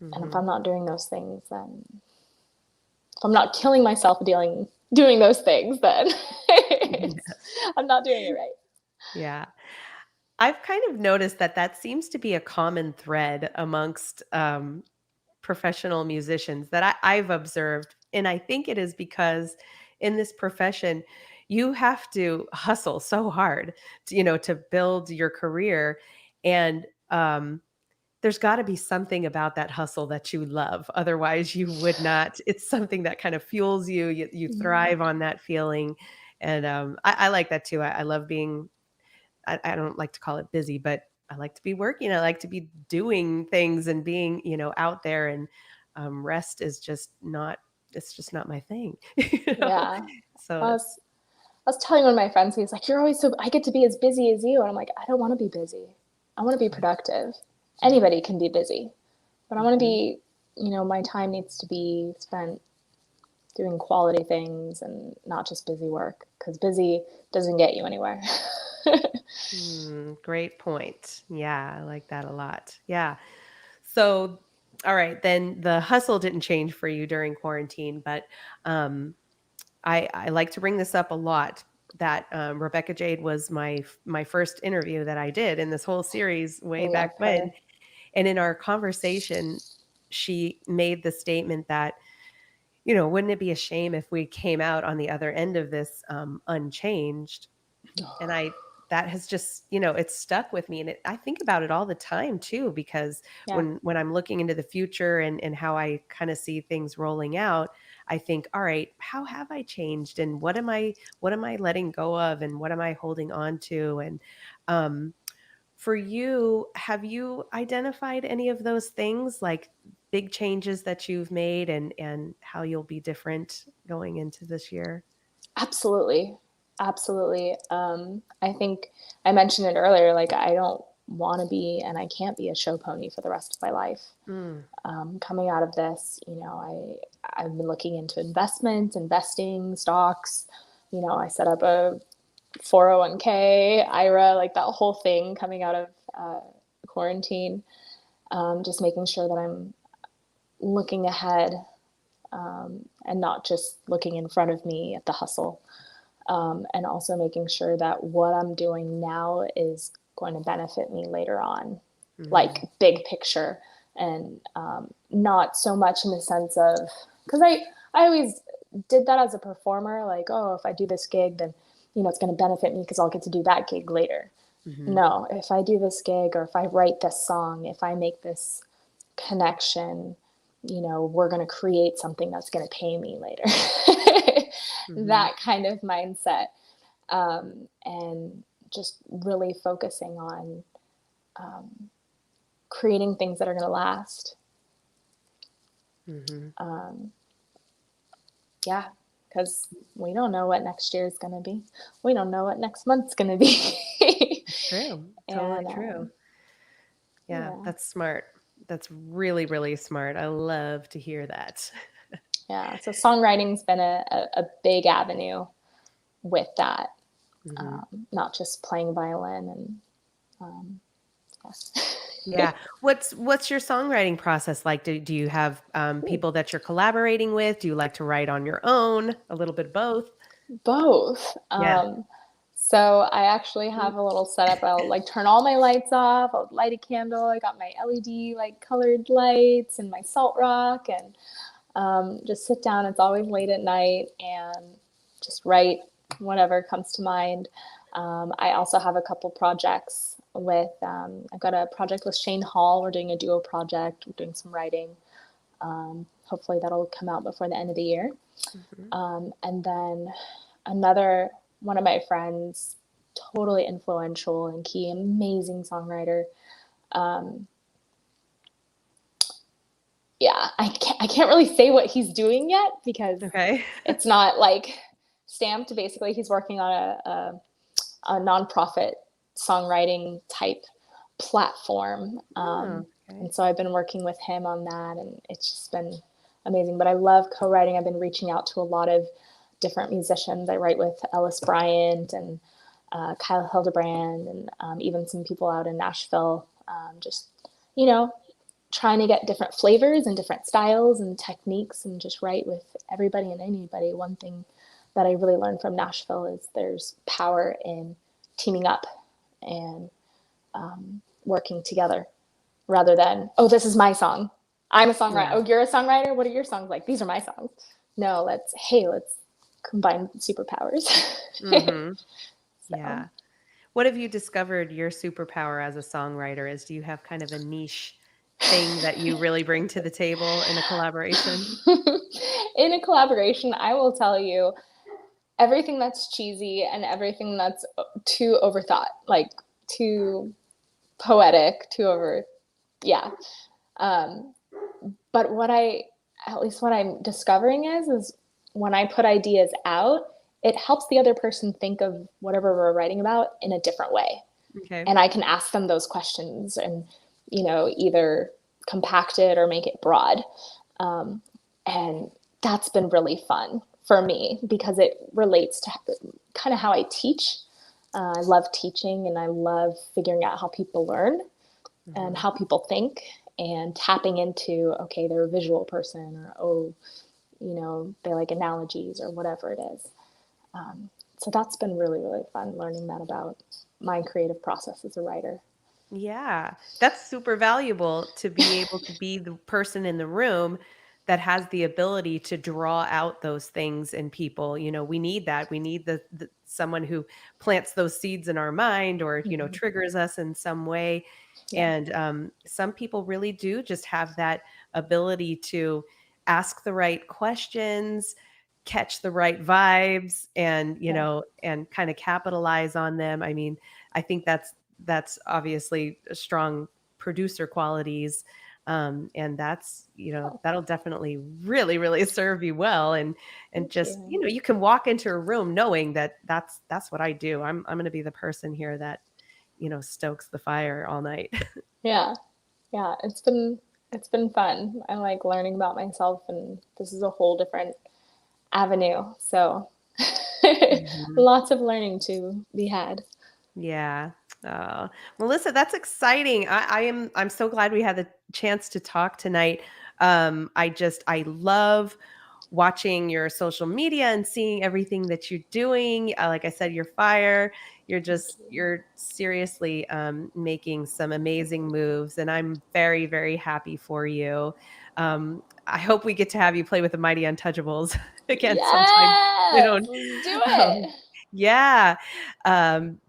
Speaker 3: And if
Speaker 1: Mhm.
Speaker 3: I'm not doing those things, then if I'm not killing myself doing those things, then I'm not doing it right.
Speaker 1: Yeah. I've kind of noticed that that seems to be a common thread amongst professional musicians that I've observed. And I think it is because in this profession, you have to hustle so hard to build your career. And there's got to be something about that hustle that you love. Otherwise, you would not. It's something that kind of fuels you. You
Speaker 3: Mhm.
Speaker 1: thrive on that feeling. And I like that too. I love being I don't like to call it busy, but I like to be working. I like to be doing things and being, out there, and rest is just not it's just not my thing. you know?
Speaker 3: Yeah.
Speaker 1: So
Speaker 3: I was I was telling one of my friends, he was like, "You're always so I get to be as busy as you." And I'm like, "I don't want to be busy. I want to be productive.
Speaker 1: yeah.
Speaker 3: Anybody can be busy, but I want to
Speaker 1: Mhm.
Speaker 3: be, you know, my time needs to be spent doing quality things and not just busy work, because busy doesn't get you anywhere."
Speaker 1: Great point. Yeah, I like that a lot. Yeah. So, all right, then the hustle didn't change for you during quarantine, but um, I like to bring this up a lot. That Rebecca Jade was my first interview that I did in this whole series way
Speaker 3: Love
Speaker 1: back when,
Speaker 3: her.
Speaker 1: and in our conversation, she made the statement that, wouldn't it be a shame if we came out on the other end of this unchanged? And that has just, it's stuck with me. And I think about it all the time too, because
Speaker 3: Yeah,
Speaker 1: when I'm looking into the future and how I kind of see things rolling out, I think, all right, how have I changed? And what am I letting go of? And what am I holding on to? And, for you, have you identified any of those things, like big changes that you've made and how you'll be different going into this year?
Speaker 3: absolutely. Absolutely. I think I mentioned it earlier, like I don't want to be and I can't be a show pony for the rest of my life.
Speaker 1: Mm,
Speaker 3: Coming out of this, I've been looking into investments, investing, stocks. I set up a 401k, IRA, like that whole thing coming out of quarantine. Just making sure that I'm looking ahead and not just looking in front of me at the hustle. And also making sure that what I'm doing now is going to benefit me later on, like
Speaker 1: mhm.
Speaker 3: big picture, and not so much in the sense of, because I always did that as a performer, like, oh, if I do this gig, then it's going to benefit me because I'll get to do that gig later.
Speaker 1: Mhm.
Speaker 3: No, if I do this gig or if I write this song, if I make this connection, we're going to create something that's going to pay me later.
Speaker 1: Mhm.
Speaker 3: That kind of mindset. And just really focusing on um, creating things that are going to last.
Speaker 1: Mhm.
Speaker 3: Um, yeah, because we don't know what next year is going to be. We don't know what next month's going to be.
Speaker 1: It's true. Totally
Speaker 3: And
Speaker 1: true. Yeah,
Speaker 3: yeah,
Speaker 1: that's smart. That's really, really smart. I love to hear that.
Speaker 3: yeah. So songwriting's been a big avenue with that,
Speaker 1: Mhm.
Speaker 3: not just playing violin and um, yeah.
Speaker 1: Yeah. What's your songwriting process like? Do you have people that you're collaborating with? Do you like to write on your own? A little bit of both?
Speaker 3: Both.
Speaker 1: Yeah.
Speaker 3: So I actually have a little setup. I'll like turn all my lights off. I'll light a candle. I got my LED like colored lights and my salt rock, and just sit down. It's always late at night and just write whatever comes to mind. I also have a couple projects with. I've got a project with Shane Hall. We're doing a duo project. We're doing some writing. Hopefully that'll come out before the end of the year.
Speaker 1: Mhm.
Speaker 3: And then another one of my friends, totally influential and key, amazing songwriter. Um, yeah, I can't really say what he's doing yet because
Speaker 1: Okay.
Speaker 3: it's not like stamped. Basically, he's working on a nonprofit songwriting type platform.
Speaker 1: Oh, okay.
Speaker 3: And so I've been working with him on that, and it's just been amazing. But I love co-writing. I've been reaching out to a lot of different musicians. I write with Ellis Bryant and Kyle Hildebrand, and even some people out in Nashville. Just you know, trying to get different flavors and different styles and techniques, and just write with everybody and anybody. One thing that I really learned from Nashville is there's power in teaming up and working together rather than, oh, this is my song. I'm a songwriter.
Speaker 1: Yeah.
Speaker 3: Oh, you're a songwriter. What are your songs like? These are my songs. No, let's combine superpowers.
Speaker 1: Mhm.
Speaker 3: So
Speaker 1: Yeah. What have you discovered your superpower as a songwriter is? Do you have kind of a niche thing that you really bring to the table in a collaboration?
Speaker 3: in a collaboration, I will tell you everything that's cheesy and everything that's too overthought, like too poetic, too over, yeah. Um, but at least what I'm discovering is when I put ideas out, it helps the other person think of whatever we're writing about in a different way.
Speaker 1: Okay.
Speaker 3: And I can ask them those questions and, either compact it or make it broad. Um, and that's been really fun for me because it relates to kind of how I teach. I love teaching, and I love figuring out how people learn and how people think, and tapping into, okay, they're a visual person, or, oh, they like analogies or whatever it is. So that's been really, really fun learning that about my creative process as a writer.
Speaker 1: Yeah, that's super valuable to be able to be the person in the room that has the ability to draw out those things in people. We need that. We need the someone who plants those seeds in our mind, or triggers us in some way.
Speaker 3: Yeah.
Speaker 1: And some people really do just have that ability to ask the right questions, catch the right vibes, and and kind of capitalize on them. I mean, I think that's obviously a strong producer qualities. And that's, that'll definitely really, really serve you well. And
Speaker 3: Thank
Speaker 1: just,
Speaker 3: you.
Speaker 1: you can walk into a room knowing that that's what I do. I'm going to be the person here that, stokes the fire all night.
Speaker 3: Yeah. Yeah. It's been fun. I like learning about myself, and this is a whole different avenue. So
Speaker 1: Mhm.
Speaker 3: lots of learning to be had.
Speaker 1: Yeah. Melissa, that's exciting. I'm so glad we had the chance to talk tonight. I love watching your social media and seeing everything that you're doing. Like I said, you're fire. You're seriously making some amazing moves, and I'm very, very happy for you. I hope we get to have you play with the Mighty Untouchables again sometime
Speaker 3: Yes,
Speaker 1: soon.
Speaker 3: let's do
Speaker 1: Um,
Speaker 3: it.
Speaker 1: yeah.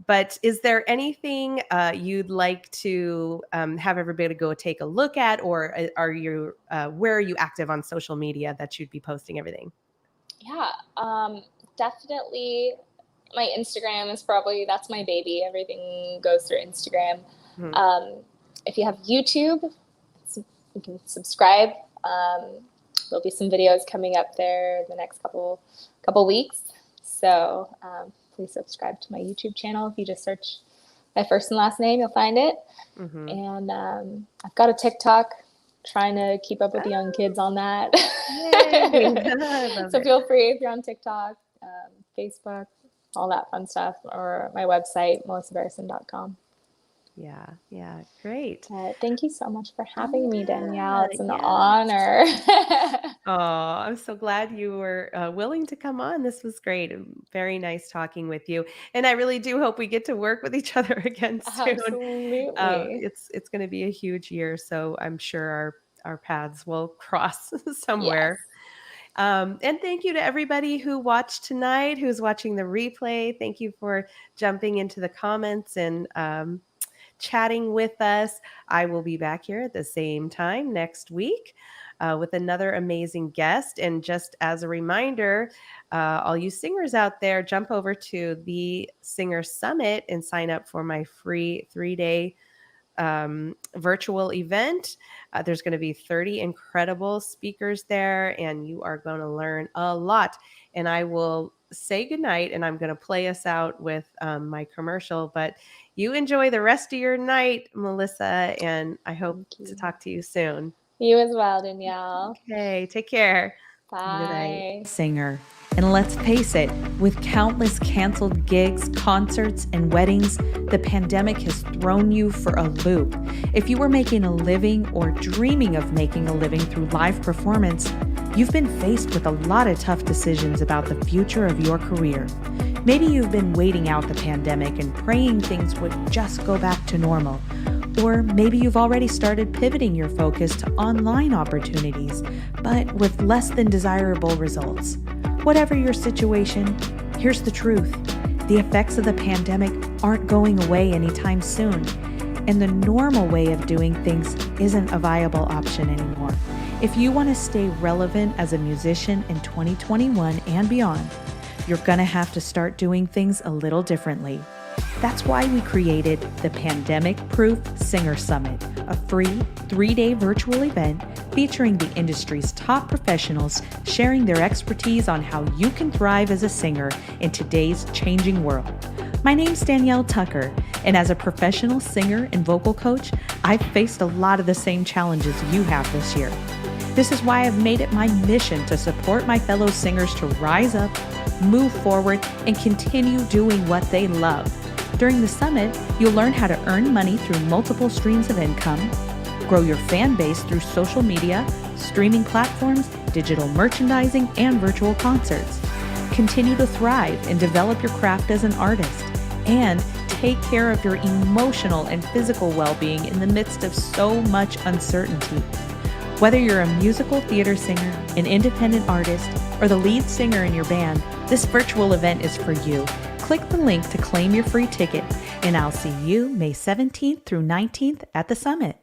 Speaker 1: But is there anything you'd like to have everybody go take a look at, or where are you active on social media that you'd be posting everything?
Speaker 3: Yeah, definitely. My Instagram is probably, that's my baby. Everything goes through Instagram.
Speaker 1: Mhm.
Speaker 3: Um, if you have YouTube, you can subscribe. There'll be some videos coming up there the next couple weeks. So please subscribe to my YouTube channel. If you just search my first and last name, you'll find it.
Speaker 1: Mhm.
Speaker 3: And I've got a TikTok, trying to keep up with the young kids on that.
Speaker 1: Yay! I love
Speaker 3: So
Speaker 1: it.
Speaker 3: feel free, if you're on TikTok, Facebook, all that fun stuff, or my website, melissabarrison.com.
Speaker 1: Yeah, great.
Speaker 3: Thank you so much for having me, Danielle.
Speaker 1: Yeah,
Speaker 3: It's an
Speaker 1: yeah.
Speaker 3: honor.
Speaker 1: Oh, I'm so glad you were willing to come on. This was great. Very nice talking with you. And I really do hope we get to work with each other again soon.
Speaker 3: Absolutely.
Speaker 1: It's going to be a huge year, so I'm sure our paths will cross somewhere.
Speaker 3: Yes.
Speaker 1: And thank you to everybody who watched tonight, who's watching the replay. Thank you for jumping into the comments and chatting with us. I will be back here at the same time next week with another amazing guest. And just as a reminder, all you singers out there, jump over to the Singer Summit and sign up for my free 3-day virtual event. There's going to be 30 incredible speakers there, and you are going to learn a lot. And I will say goodnight, and I'm going to play us out with my commercial. But you enjoy the rest of your night, Melissa, and I hope
Speaker 3: Thank
Speaker 1: to
Speaker 3: you.
Speaker 1: talk to you soon.
Speaker 3: You as well, Danielle.
Speaker 1: Okay, take care. Good night.
Speaker 3: Bye.
Speaker 2: Singer. And let's face it, with countless canceled gigs, concerts, and weddings, the pandemic has thrown you for a loop. If you were making a living or dreaming of making a living through live performance, you've been faced with a lot of tough decisions about the future of your career. Maybe you've been waiting out the pandemic and praying things would just go back to normal. Or maybe you've already started pivoting your focus to online opportunities, but with less than desirable results. Whatever your situation, here's the truth. The effects of the pandemic aren't going away anytime soon, and the normal way of doing things isn't a viable option anymore. If you want to stay relevant as a musician in 2021 and beyond, you're going to have to start doing things a little differently. That's why we created the Pandemic Proof Singer Summit, a free 3-day virtual event featuring the industry's top professionals sharing their expertise on how you can thrive as a singer in today's changing world. My name's Danielle Tucker, and as a professional singer and vocal coach, I've faced a lot of the same challenges you have this year. This is why I've made it my mission to support my fellow singers to rise up, move forward, and continue doing what they love. During the summit, you'll learn how to earn money through multiple streams of income, grow your fan base through social media, streaming platforms, digital merchandising, and virtual concerts. Continue to thrive and develop your craft as an artist, and take care of your emotional and physical well-being in the midst of so much uncertainty. Whether you're a musical theater singer, an independent artist, or the lead singer in your band, this virtual event is for you. Click the link to claim your free ticket, and I'll see you May 17th through 19th at the summit.